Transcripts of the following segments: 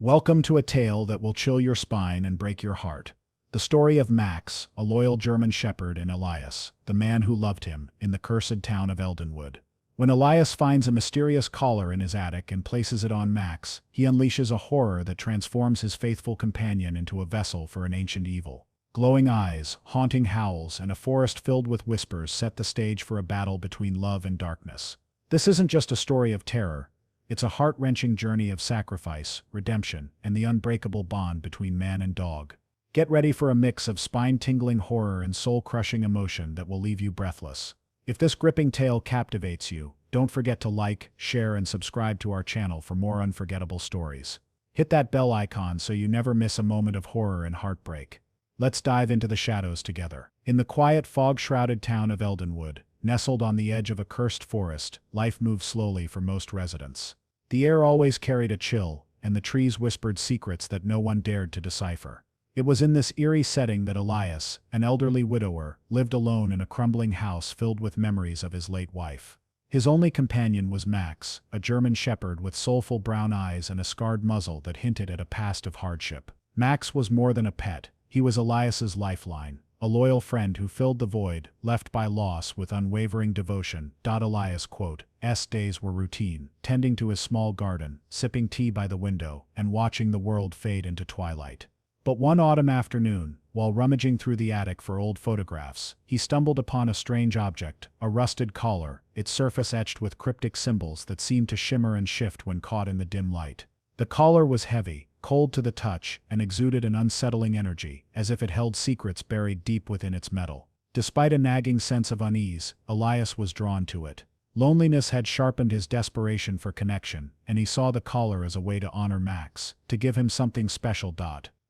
Welcome to a tale that will chill your spine and break your heart. The story of Max, a loyal German shepherd, and Elias, the man who loved him, in the cursed town of Eldenwood. When Elias finds a mysterious collar in his attic and places it on Max, he unleashes a horror that transforms his faithful companion into a vessel for an ancient evil. Glowing eyes, haunting howls, and a forest filled with whispers set the stage for a battle between love and darkness. This isn't just a story of terror. It's a heart-wrenching journey of sacrifice, redemption, and the unbreakable bond between man and dog. Get ready for a mix of spine-tingling horror and soul-crushing emotion that will leave you breathless. If this gripping tale captivates you, don't forget to like, share, and subscribe to our channel for more unforgettable stories. Hit that bell icon so you never miss a moment of horror and heartbreak. Let's dive into the shadows together. In the quiet, fog-shrouded town of Eldenwood, nestled on the edge of a cursed forest, life moves slowly for most residents. The air always carried a chill, and the trees whispered secrets that no one dared to decipher. It was in this eerie setting that Elias, an elderly widower, lived alone in a crumbling house filled with memories of his late wife. His only companion was Max, a German shepherd with soulful brown eyes and a scarred muzzle that hinted at a past of hardship. Max was more than a pet, he was Elias's lifeline. A loyal friend who filled the void, left by loss, with unwavering devotion. Elias' days were routine, tending to his small garden, sipping tea by the window, and watching the world fade into twilight. But one autumn afternoon, while rummaging through the attic for old photographs, he stumbled upon a strange object, a rusted collar, its surface etched with cryptic symbols that seemed to shimmer and shift when caught in the dim light. The collar was heavy, cold to the touch, and exuded an unsettling energy, as if it held secrets buried deep within its metal. Despite a nagging sense of unease, Elias was drawn to it. Loneliness had sharpened his desperation for connection, and he saw the collar as a way to honor Max, to give him something special.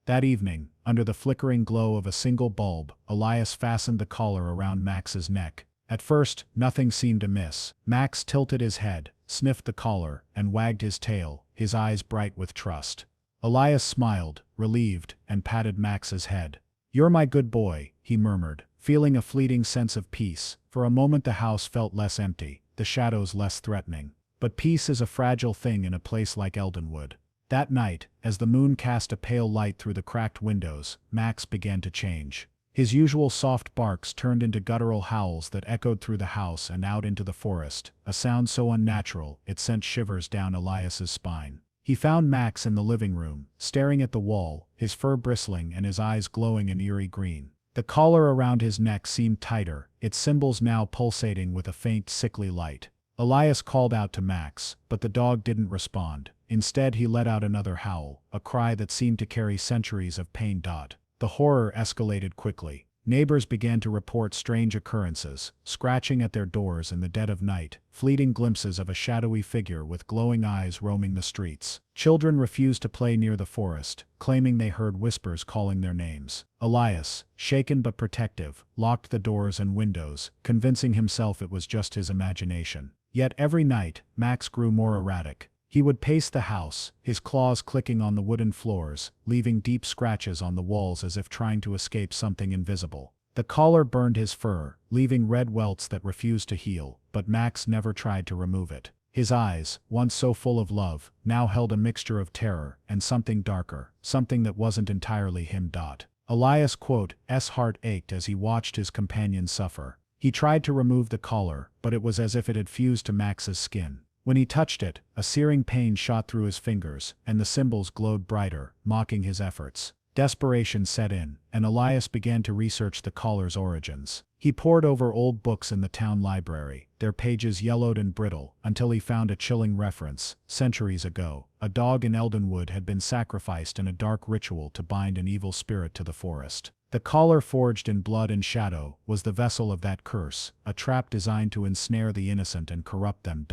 That evening, under the flickering glow of a single bulb, Elias fastened the collar around Max's neck. At first, nothing seemed amiss. Max tilted his head, sniffed the collar, and wagged his tail, his eyes bright with trust. Elias smiled, relieved, and patted Max's head. "You're my good boy," he murmured, feeling a fleeting sense of peace. For a moment the house felt less empty, the shadows less threatening. But peace is a fragile thing in a place like Eldenwood. That night, as the moon cast a pale light through the cracked windows, Max began to change. His usual soft barks turned into guttural howls that echoed through the house and out into the forest, a sound so unnatural it sent shivers down Elias's spine. He found Max in the living room, staring at the wall, his fur bristling and his eyes glowing an eerie green. The collar around his neck seemed tighter, its symbols now pulsating with a faint, sickly light. Elias called out to Max, but the dog didn't respond. Instead he let out another howl, a cry that seemed to carry centuries of pain. The horror escalated quickly. Neighbors began to report strange occurrences, scratching at their doors in the dead of night, fleeting glimpses of a shadowy figure with glowing eyes roaming the streets. Children refused to play near the forest, claiming they heard whispers calling their names. Elias, shaken but protective, locked the doors and windows, convincing himself it was just his imagination. Yet every night, Max grew more erratic. He would pace the house, his claws clicking on the wooden floors, leaving deep scratches on the walls as if trying to escape something invisible. The collar burned his fur, leaving red welts that refused to heal, but Max never tried to remove it. His eyes, once so full of love, now held a mixture of terror and something darker, something that wasn't entirely him. Elias' heart ached as he watched his companion suffer. He tried to remove the collar, but it was as if it had fused to Max's skin. When he touched it, a searing pain shot through his fingers, and the symbols glowed brighter, mocking his efforts. Desperation set in, and Elias began to research the collar's origins. He pored over old books in the town library, their pages yellowed and brittle, until he found a chilling reference. Centuries ago, a dog in Eldenwood had been sacrificed in a dark ritual to bind an evil spirit to the forest. The collar, forged in blood and shadow, was the vessel of that curse, a trap designed to ensnare the innocent and corrupt them.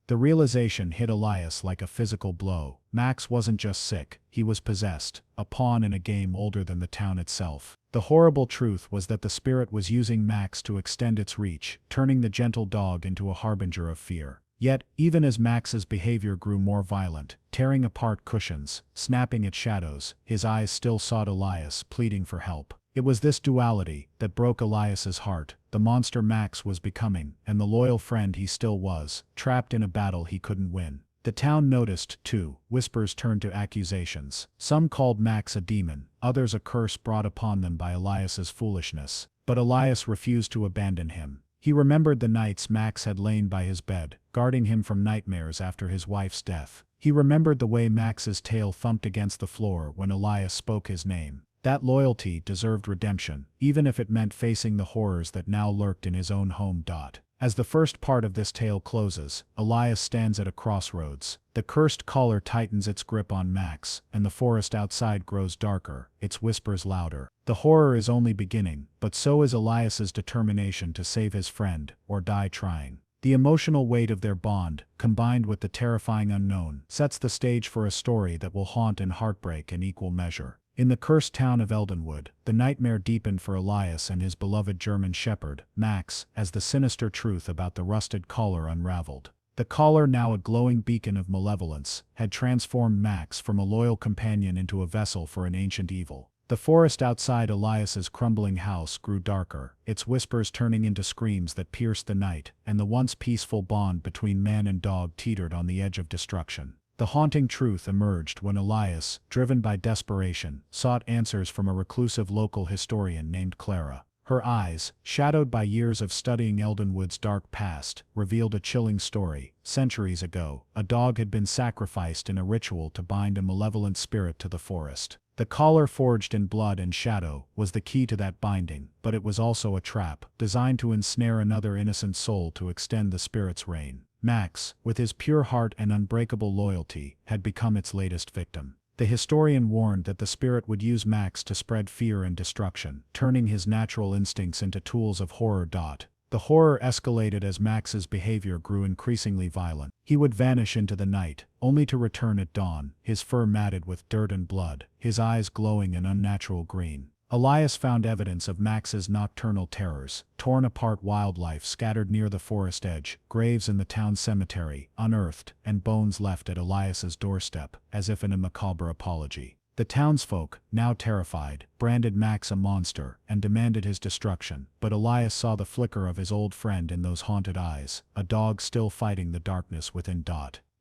The realization hit Elias like a physical blow. Max wasn't just sick, he was possessed, a pawn in a game older than the town itself. The horrible truth was that the spirit was using Max to extend its reach, turning the gentle dog into a harbinger of fear. Yet, even as Max's behavior grew more violent, tearing apart cushions, snapping at shadows, his eyes still sought Elias, pleading for help. It was this duality that broke Elias's heart, the monster Max was becoming, and the loyal friend he still was, trapped in a battle he couldn't win. The town noticed, too. Whispers turned to accusations. Some called Max a demon, others a curse brought upon them by Elias's foolishness. But Elias refused to abandon him. He remembered the nights Max had lain by his bed, guarding him from nightmares after his wife's death. He remembered the way Max's tail thumped against the floor when Elias spoke his name. That loyalty deserved redemption, even if it meant facing the horrors that now lurked in his own home. As the first part of this tale closes, Elias stands at a crossroads. The cursed collar tightens its grip on Max, and the forest outside grows darker, its whispers louder. The horror is only beginning, but so is Elias's determination to save his friend, or die trying. The emotional weight of their bond, combined with the terrifying unknown, sets the stage for a story that will haunt and heartbreak in equal measure. In the cursed town of Eldenwood, the nightmare deepened for Elias and his beloved German shepherd, Max, as the sinister truth about the rusted collar unraveled. The collar, now a glowing beacon of malevolence, had transformed Max from a loyal companion into a vessel for an ancient evil. The forest outside Elias's crumbling house grew darker, its whispers turning into screams that pierced the night, and the once peaceful bond between man and dog teetered on the edge of destruction. The haunting truth emerged when Elias, driven by desperation, sought answers from a reclusive local historian named Clara. Her eyes, shadowed by years of studying Eldenwood's dark past, revealed a chilling story. Centuries ago, a dog had been sacrificed in a ritual to bind a malevolent spirit to the forest. The collar, forged in blood and shadow, was the key to that binding, but it was also a trap, designed to ensnare another innocent soul to extend the spirit's reign. Max, with his pure heart and unbreakable loyalty, had become its latest victim. The historian warned that the spirit would use Max to spread fear and destruction, turning his natural instincts into tools of horror. The horror escalated as Max's behavior grew increasingly violent. He would vanish into the night, only to return at dawn, his fur matted with dirt and blood, his eyes glowing an unnatural green. Elias found evidence of Max's nocturnal terrors: torn apart wildlife scattered near the forest edge, graves in the town cemetery, unearthed, and bones left at Elias's doorstep, as if in a macabre apology. The townsfolk, now terrified, branded Max a monster and demanded his destruction, but Elias saw the flicker of his old friend in those haunted eyes, a dog still fighting the darkness within.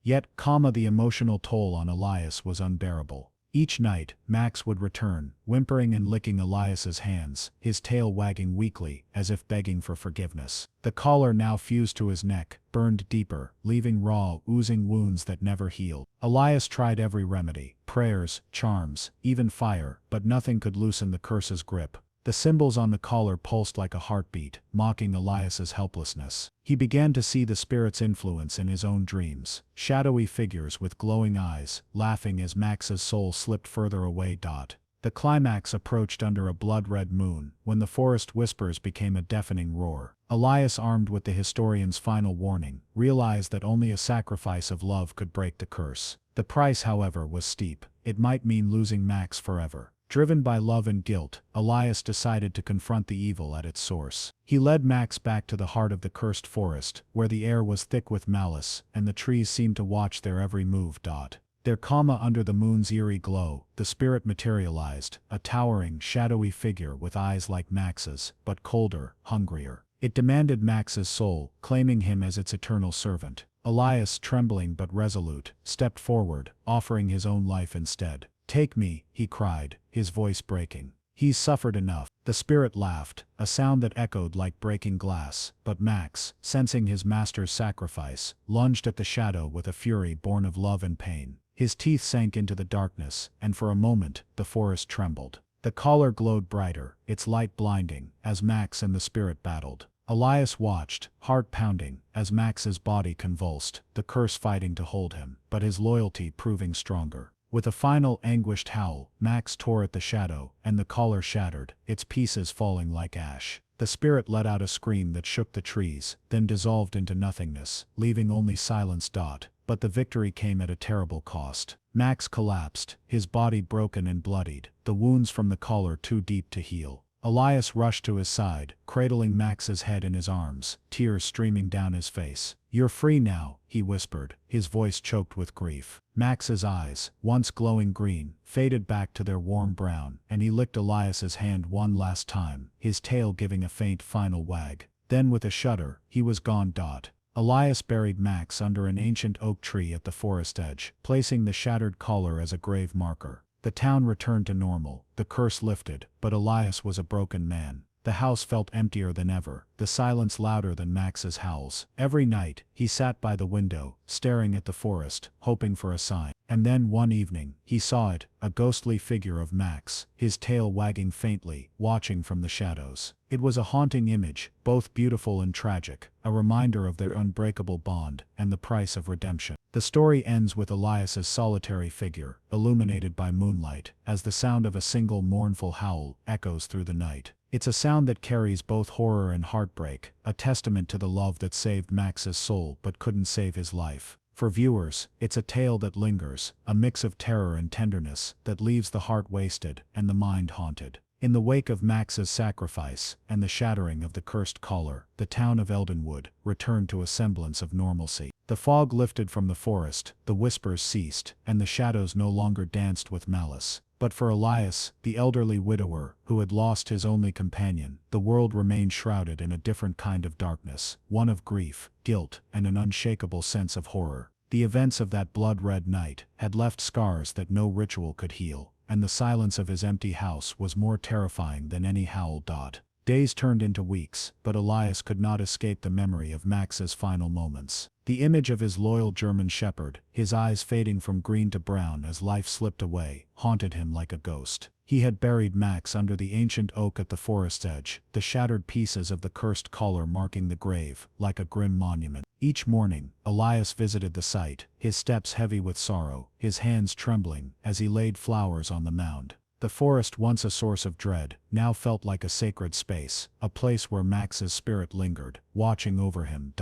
Yet, the emotional toll on Elias was unbearable. Each night, Max would return, whimpering and licking Elias's hands, his tail wagging weakly, as if begging for forgiveness. The collar, now fused to his neck, burned deeper, leaving raw, oozing wounds that never healed. Elias tried every remedy: prayers, charms, even fire, but nothing could loosen the curse's grip. The symbols on the collar pulsed like a heartbeat, mocking Elias's helplessness. He began to see the spirit's influence in his own dreams, shadowy figures with glowing eyes, laughing as Max's soul slipped further away. The climax approached under a blood-red moon, when the forest whispers became a deafening roar. Elias, armed with the historian's final warning, realized that only a sacrifice of love could break the curse. The price, however, was steep. It might mean losing Max forever. Driven by love and guilt, Elias decided to confront the evil at its source. He led Max back to the heart of the cursed forest, where the air was thick with malice, and the trees seemed to watch their every move. There, under the moon's eerie glow, the spirit materialized, a towering, shadowy figure with eyes like Max's, but colder, hungrier. It demanded Max's soul, claiming him as its eternal servant. Elias, trembling but resolute, stepped forward, offering his own life instead. "Take me," he cried, his voice breaking. "He's suffered enough." The spirit laughed, a sound that echoed like breaking glass, but Max, sensing his master's sacrifice, lunged at the shadow with a fury born of love and pain. His teeth sank into the darkness, and for a moment, the forest trembled. The collar glowed brighter, its light blinding, as Max and the spirit battled. Elias watched, heart pounding, as Max's body convulsed, the curse fighting to hold him, but his loyalty proving stronger. With a final anguished howl, Max tore at the shadow, and the collar shattered, its pieces falling like ash. The spirit let out a scream that shook the trees, then dissolved into nothingness, leaving only silence. But the victory came at a terrible cost. Max collapsed, his body broken and bloodied, the wounds from the collar too deep to heal. Elias rushed to his side, cradling Max's head in his arms, tears streaming down his face. "You're free now," he whispered, his voice choked with grief. Max's eyes, once glowing green, faded back to their warm brown, and he licked Elias's hand one last time, his tail giving a faint final wag. Then with a shudder, he was gone. Elias buried Max under an ancient oak tree at the forest edge, placing the shattered collar as a grave marker. The town returned to normal, the curse lifted, but Elias was a broken man. The house felt emptier than ever, the silence louder than Max's howls. Every night, he sat by the window, staring at the forest, hoping for a sign. And then one evening, he saw it, a ghostly figure of Max, his tail wagging faintly, watching from the shadows. It was a haunting image, both beautiful and tragic, a reminder of their unbreakable bond and the price of redemption. The story ends with Elias's solitary figure, illuminated by moonlight, as the sound of a single mournful howl echoes through the night. It's a sound that carries both horror and heartbreak, a testament to the love that saved Max's soul but couldn't save his life. For viewers, it's a tale that lingers, a mix of terror and tenderness that leaves the heart wasted and the mind haunted. In the wake of Max's sacrifice and the shattering of the cursed collar, the town of Eldenwood returned to a semblance of normalcy. The fog lifted from the forest, the whispers ceased, and the shadows no longer danced with malice. But for Elias, the elderly widower, who had lost his only companion, the world remained shrouded in a different kind of darkness, one of grief, guilt, and an unshakable sense of horror. The events of that blood-red night had left scars that no ritual could heal, and the silence of his empty house was more terrifying than any howl. Days turned into weeks, but Elias could not escape the memory of Max's final moments. The image of his loyal German shepherd, his eyes fading from green to brown as life slipped away, haunted him like a ghost. He had buried Max under the ancient oak at the forest's edge, the shattered pieces of the cursed collar marking the grave, like a grim monument. Each morning, Elias visited the site, his steps heavy with sorrow, his hands trembling, as he laid flowers on the mound. The forest, once a source of dread, now felt like a sacred space, a place where Max's spirit lingered, watching over him.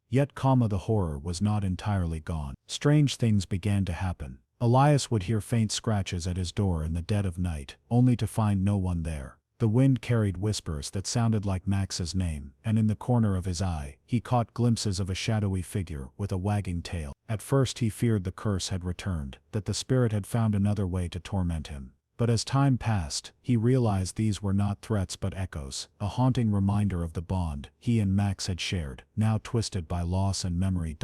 Yet, the horror was not entirely gone. Strange things began to happen. Elias would hear faint scratches at his door in the dead of night, only to find no one there. The wind carried whispers that sounded like Max's name, and in the corner of his eye, he caught glimpses of a shadowy figure with a wagging tail. At first he feared the curse had returned, that the spirit had found another way to torment him. But as time passed, he realized these were not threats but echoes, a haunting reminder of the bond he and Max had shared, now twisted by loss and memory.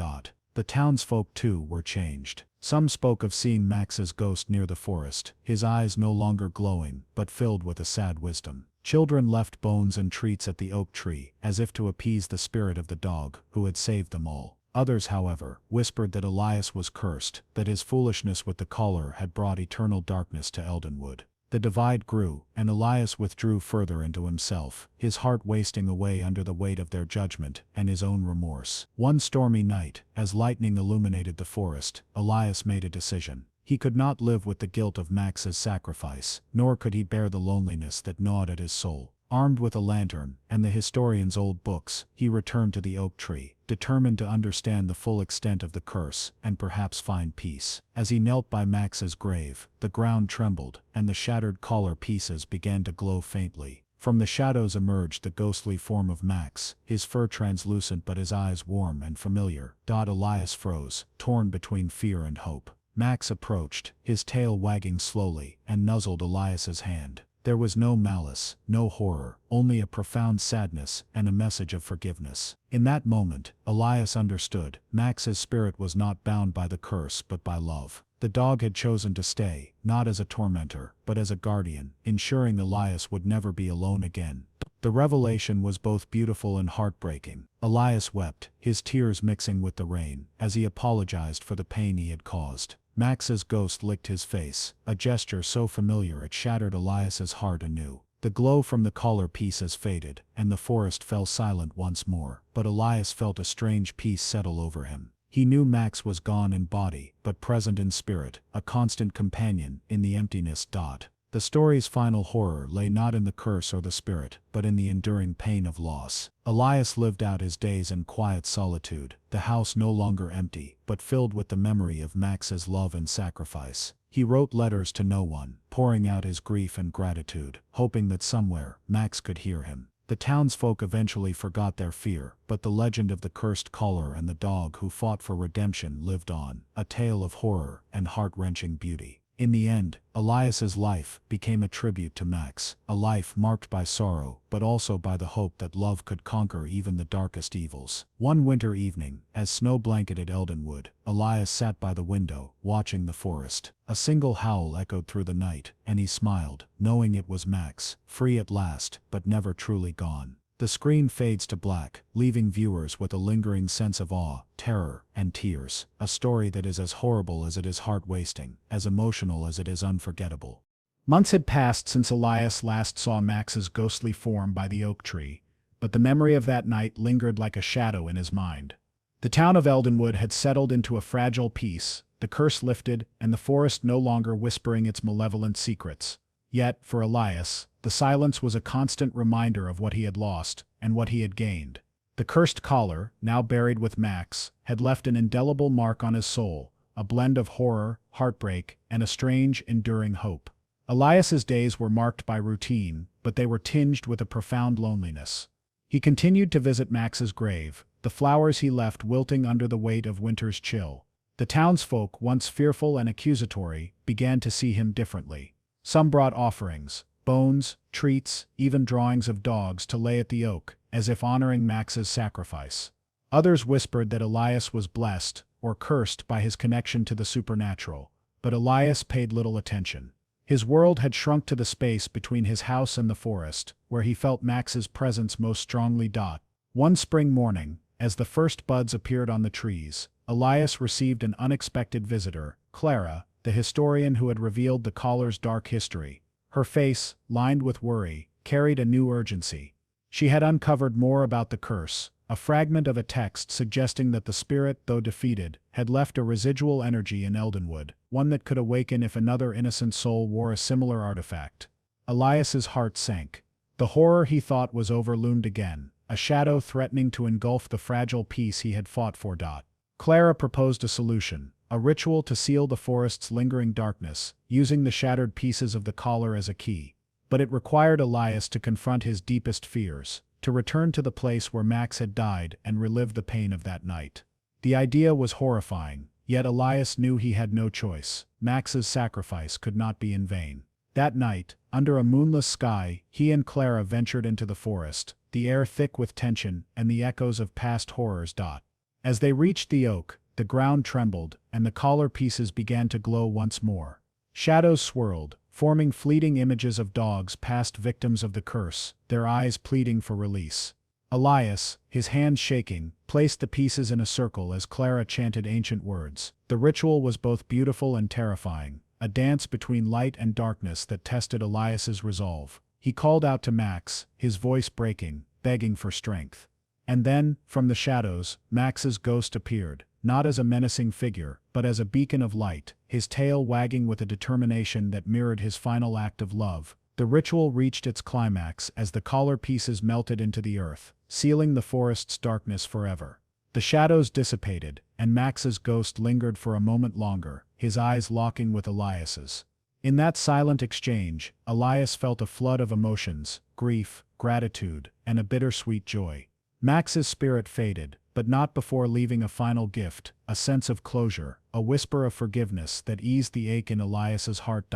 The townsfolk too were changed. Some spoke of seeing Max's ghost near the forest, his eyes no longer glowing, but filled with a sad wisdom. Children left bones and treats at the oak tree, as if to appease the spirit of the dog, who had saved them all. Others, however, whispered that Elias was cursed, that his foolishness with the collar had brought eternal darkness to Eldenwood. The divide grew, and Elias withdrew further into himself, his heart wasting away under the weight of their judgment and his own remorse. One stormy night, as lightning illuminated the forest, Elias made a decision. He could not live with the guilt of Max's sacrifice, nor could he bear the loneliness that gnawed at his soul. Armed with a lantern and the historian's old books, he returned to the oak tree, determined to understand the full extent of the curse and perhaps find peace. As he knelt by Max's grave, the ground trembled, and the shattered collar pieces began to glow faintly. From the shadows emerged the ghostly form of Max, his fur translucent but his eyes warm and familiar. Elias froze, torn between fear and hope. Max approached, his tail wagging slowly, and nuzzled Elias's hand. There was no malice, no horror, only a profound sadness and a message of forgiveness. In that moment, Elias understood. Max's spirit was not bound by the curse but by love. The dog had chosen to stay, not as a tormentor, but as a guardian, ensuring Elias would never be alone again. The revelation was both beautiful and heartbreaking. Elias wept, his tears mixing with the rain, as he apologized for the pain he had caused. Max's ghost licked his face, a gesture so familiar it shattered Elias's heart anew. The glow from the collar pieces faded, and the forest fell silent once more, but Elias felt a strange peace settle over him. He knew Max was gone in body, but present in spirit, a constant companion in the emptiness. The story's final horror lay not in the curse or the spirit, but in the enduring pain of loss. Elias lived out his days in quiet solitude, the house no longer empty, but filled with the memory of Max's love and sacrifice. He wrote letters to no one, pouring out his grief and gratitude, hoping that somewhere, Max could hear him. The townsfolk eventually forgot their fear, but the legend of the cursed collar and the dog who fought for redemption lived on, a tale of horror and heart-wrenching beauty. In the end, Elias's life became a tribute to Max, a life marked by sorrow, but also by the hope that love could conquer even the darkest evils. One winter evening, as snow blanketed Eldenwood, Elias sat by the window, watching the forest. A single howl echoed through the night, and he smiled, knowing it was Max, free at last, but never truly gone. The screen fades to black, leaving viewers with a lingering sense of awe, terror, and tears, a story that is as horrible as it is heart-wasting, as emotional as it is unforgettable. Months had passed since Elias last saw Max's ghostly form by the oak tree, but the memory of that night lingered like a shadow in his mind. The town of Eldenwood had settled into a fragile peace, the curse lifted, and the forest no longer whispering its malevolent secrets. Yet, for Elias, the silence was a constant reminder of what he had lost, and what he had gained. The cursed collar, now buried with Max, had left an indelible mark on his soul, a blend of horror, heartbreak, and a strange, enduring hope. Elias's days were marked by routine, but they were tinged with a profound loneliness. He continued to visit Max's grave, the flowers he left wilting under the weight of winter's chill. The townsfolk, once fearful and accusatory, began to see him differently. Some brought offerings, bones, treats, even drawings of dogs to lay at the oak, as if honoring Max's sacrifice. Others whispered that Elias was blessed, or cursed by his connection to the supernatural, but Elias paid little attention. His world had shrunk to the space between his house and the forest, where he felt Max's presence most strongly. One spring morning, as the first buds appeared on the trees, Elias received an unexpected visitor, Clara, the historian who had revealed the collar's dark history. Her face, lined with worry, carried a new urgency. She had uncovered more about the curse, a fragment of a text suggesting that the spirit, though defeated, had left a residual energy in Eldenwood, one that could awaken if another innocent soul wore a similar artifact. Elias's heart sank. The horror he thought was over loomed again, a shadow threatening to engulf the fragile peace he had fought for. Clara proposed a solution. A ritual to seal the forest's lingering darkness, using the shattered pieces of the collar as a key. But it required Elias to confront his deepest fears, to return to the place where Max had died and relive the pain of that night. The idea was horrifying, yet Elias knew he had no choice. Max's sacrifice could not be in vain. That night, under a moonless sky, he and Clara ventured into the forest, the air thick with tension and the echoes of past horrors. As they reached the oak, the ground trembled, and the collar pieces began to glow once more. Shadows swirled, forming fleeting images of dogs past victims of the curse, their eyes pleading for release. Elias, his hands shaking, placed the pieces in a circle as Clara chanted ancient words. The ritual was both beautiful and terrifying, a dance between light and darkness that tested Elias's resolve. He called out to Max, his voice breaking, begging for strength. And then, from the shadows, Max's ghost appeared. Not as a menacing figure, but as a beacon of light, his tail wagging with a determination that mirrored his final act of love. The ritual reached its climax as the collar pieces melted into the earth, sealing the forest's darkness forever. The shadows dissipated, and Max's ghost lingered for a moment longer, his eyes locking with Elias's. In that silent exchange, Elias felt a flood of emotions, grief, gratitude, and a bittersweet joy. Max's spirit faded, but not before leaving a final gift, a sense of closure, a whisper of forgiveness that eased the ache in Elias's heart.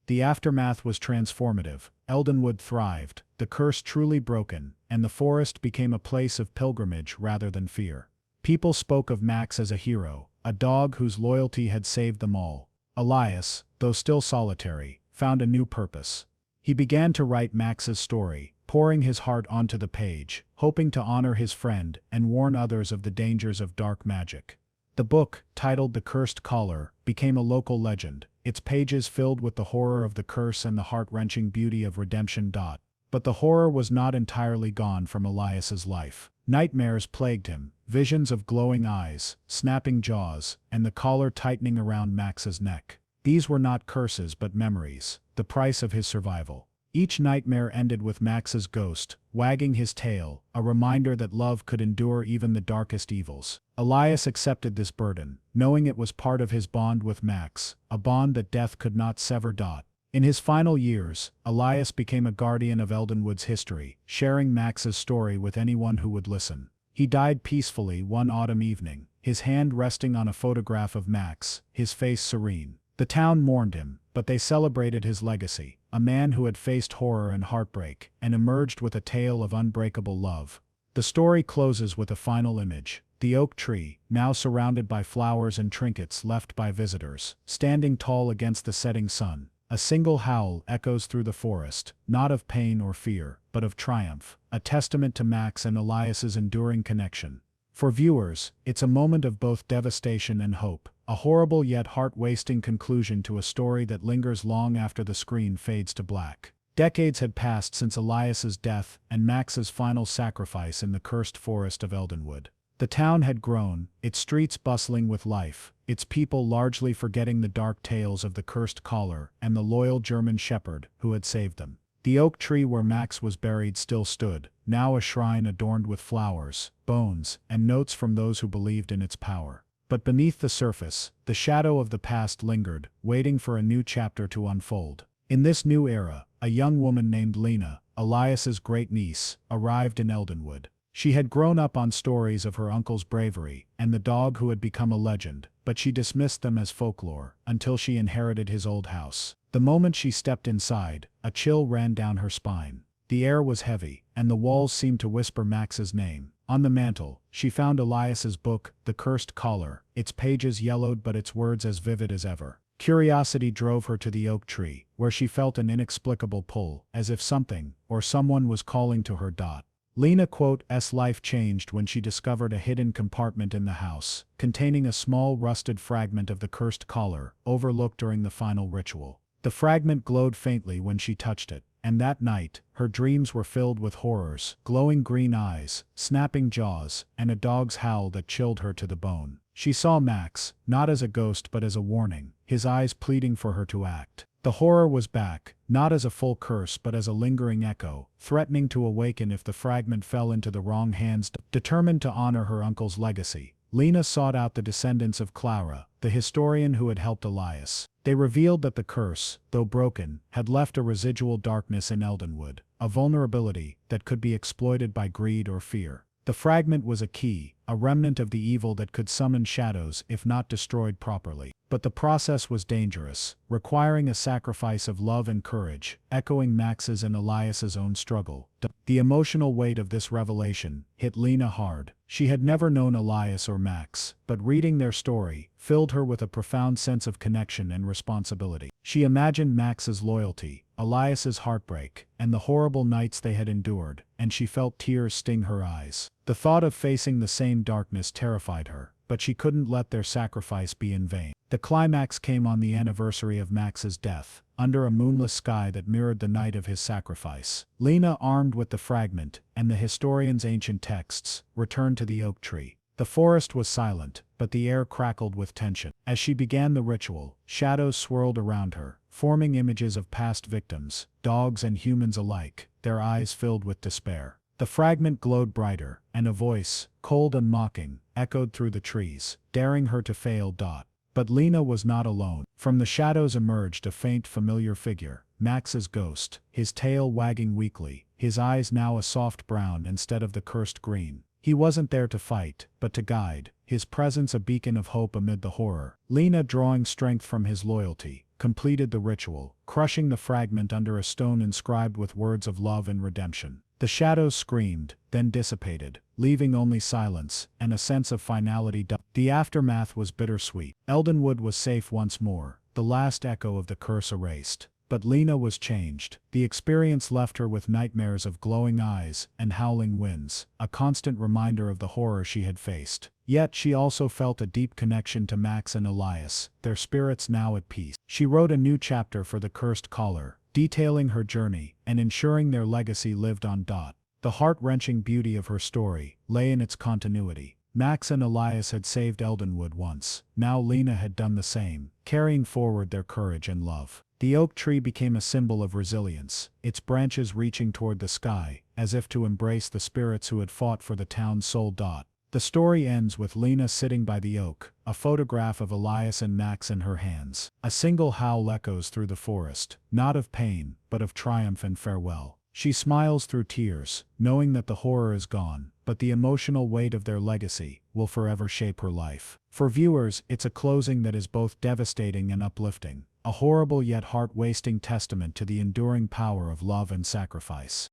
The aftermath was transformative. Eldenwood thrived, the curse truly broken, and the forest became a place of pilgrimage rather than fear. People spoke of Max as a hero, a dog whose loyalty had saved them all. Elias, though still solitary, found a new purpose. He began to write Max's story, pouring his heart onto the page, hoping to honor his friend and warn others of the dangers of dark magic. The book, titled The Cursed Collar, became a local legend, its pages filled with the horror of the curse and the heart-wrenching beauty of redemption. But the horror was not entirely gone from Elias's life. Nightmares plagued him, visions of glowing eyes, snapping jaws, and the collar tightening around Max's neck. These were not curses but memories, the price of his survival. Each nightmare ended with Max's ghost, wagging his tail, a reminder that love could endure even the darkest evils. Elias accepted this burden, knowing it was part of his bond with Max, a bond that death could not sever. In his final years, Elias became a guardian of Eldenwood's history, sharing Max's story with anyone who would listen. He died peacefully one autumn evening, his hand resting on a photograph of Max, his face serene. The town mourned him, but they celebrated his legacy, a man who had faced horror and heartbreak, and emerged with a tale of unbreakable love. The story closes with a final image. The oak tree, now surrounded by flowers and trinkets left by visitors, standing tall against the setting sun. A single howl echoes through the forest, not of pain or fear, but of triumph, a testament to Max and Elias's enduring connection. For viewers, it's a moment of both devastation and hope, a horrible yet heart-wasting conclusion to a story that lingers long after the screen fades to black. Decades had passed since Elias's death and Max's final sacrifice in the cursed forest of Eldenwood. The town had grown, its streets bustling with life, its people largely forgetting the dark tales of the cursed collar and the loyal German shepherd who had saved them. The oak tree where Max was buried still stood, now a shrine adorned with flowers, bones, and notes from those who believed in its power. But beneath the surface, the shadow of the past lingered, waiting for a new chapter to unfold. In this new era, a young woman named Lena, Elias's great-niece, arrived in Eldenwood. She had grown up on stories of her uncle's bravery and the dog who had become a legend, but she dismissed them as folklore until she inherited his old house. The moment she stepped inside, a chill ran down her spine. The air was heavy, and the walls seemed to whisper Max's name. On the mantel, she found Elias's book, The Cursed Collar, its pages yellowed but its words as vivid as ever. Curiosity drove her to the oak tree, where she felt an inexplicable pull, as if something, or someone was calling to her. Lena's life changed when she discovered a hidden compartment in the house, containing a small rusted fragment of the cursed collar, overlooked during the final ritual. The fragment glowed faintly when she touched it, and that night, her dreams were filled with horrors, glowing green eyes, snapping jaws, and a dog's howl that chilled her to the bone. She saw Max, not as a ghost but as a warning, his eyes pleading for her to act. The horror was back, not as a full curse but as a lingering echo, threatening to awaken if the fragment fell into the wrong hands. Determined to honor her uncle's legacy, Lena sought out the descendants of Clara, the historian who had helped Elias. They revealed that the curse, though broken, had left a residual darkness in Eldenwood, a vulnerability that could be exploited by greed or fear. The fragment was a key, a remnant of the evil that could summon shadows if not destroyed properly. But the process was dangerous, requiring a sacrifice of love and courage, echoing Max's and Elias's own struggle. The emotional weight of this revelation hit Lena hard. She had never known Elias or Max, but reading their story filled her with a profound sense of connection and responsibility. She imagined Max's loyalty, Elias's heartbreak, and the horrible nights they had endured, and she felt tears sting her eyes. The thought of facing the same darkness terrified her, but she couldn't let their sacrifice be in vain. The climax came on the anniversary of Max's death, under a moonless sky that mirrored the night of his sacrifice. Lena, armed with the fragment and the historian's ancient texts, returned to the oak tree. The forest was silent, but the air crackled with tension. As she began the ritual, shadows swirled around her, forming images of past victims, dogs and humans alike, their eyes filled with despair. The fragment glowed brighter, and a voice, cold and mocking, echoed through the trees, daring her to fail. But Lena was not alone. From the shadows emerged a faint familiar figure, Max's ghost, his tail wagging weakly, his eyes now a soft brown instead of the cursed green. He wasn't there to fight, but to guide, his presence a beacon of hope amid the horror. Lena, drawing strength from his loyalty, completed the ritual, crushing the fragment under a stone inscribed with words of love and redemption. The shadows screamed, then dissipated, leaving only silence and a sense of finality. The aftermath was bittersweet. Eldenwood was safe once more, the last echo of the curse erased. But Lena was changed. The experience left her with nightmares of glowing eyes and howling winds, a constant reminder of the horror she had faced. Yet she also felt a deep connection to Max and Elias, their spirits now at peace. She wrote a new chapter for the Cursed Collar, detailing her journey and ensuring their legacy lived on. The heart-wrenching beauty of her story lay in its continuity. Max and Elias had saved Eldenwood once. Now Lena had done the same, carrying forward their courage and love. The oak tree became a symbol of resilience, its branches reaching toward the sky, as if to embrace the spirits who had fought for the town's soul. The story ends with Lena sitting by the oak, a photograph of Elias and Max in her hands. A single howl echoes through the forest, not of pain, but of triumph and farewell. She smiles through tears, knowing that the horror is gone, but the emotional weight of their legacy will forever shape her life. For viewers, it's a closing that is both devastating and uplifting. a horrible yet heart-wasting testament to the enduring power of love and sacrifice.